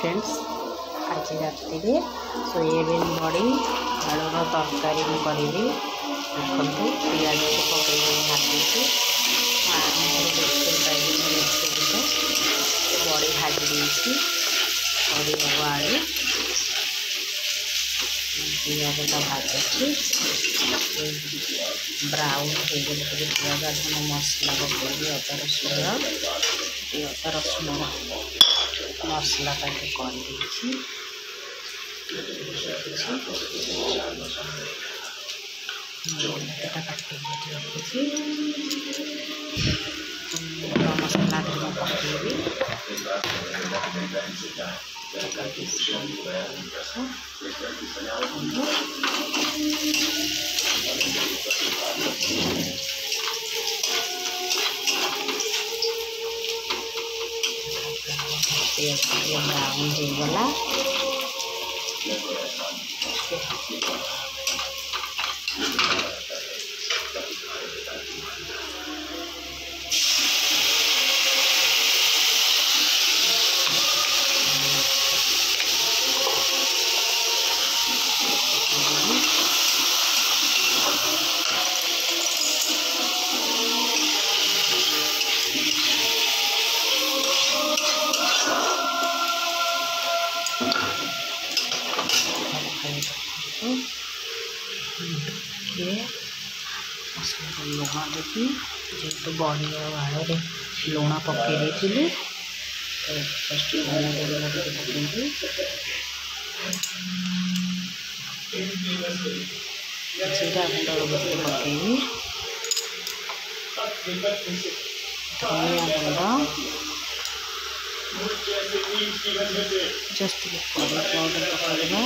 Friends आज राति soybean बड़ी आलूर तरकारी करी देखो पिज को पकड़ भाजी बड़ी भाजी देती बड़ी और आलू पिजटा भाजी ब्राउन हो गले पिज मसला पकड़ी अदा रसुण मसला कर मसला पकड़ी ब्राउन हो गला लुण देती जेहेतु बड़ी और आलू लुण पकई थी फर्स्ट पकई जीरा गुंड गोटे पकईबी धनिया गुंड जस्ट करी पाउडर पकड़ा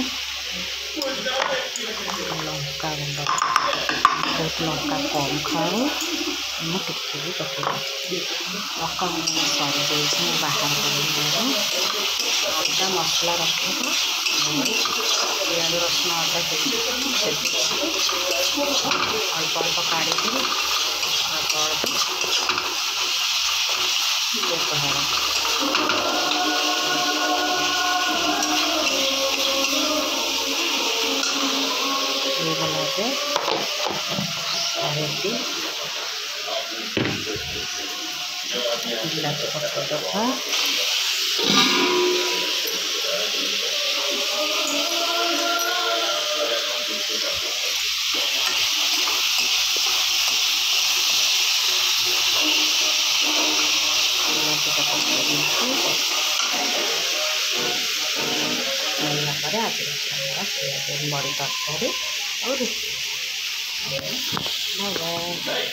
लंका गुंड बहुत लंका कम खाओ मुझे भी पकड़ा लंका गुंड सरी जाइए बाहर अदा मसला रखा पिज रसुण अदा अल्प अल्प काढ़ी अल्प अल्प बिलाती पकड़ दफा आज बड़ी तरकारी और बाय बाय।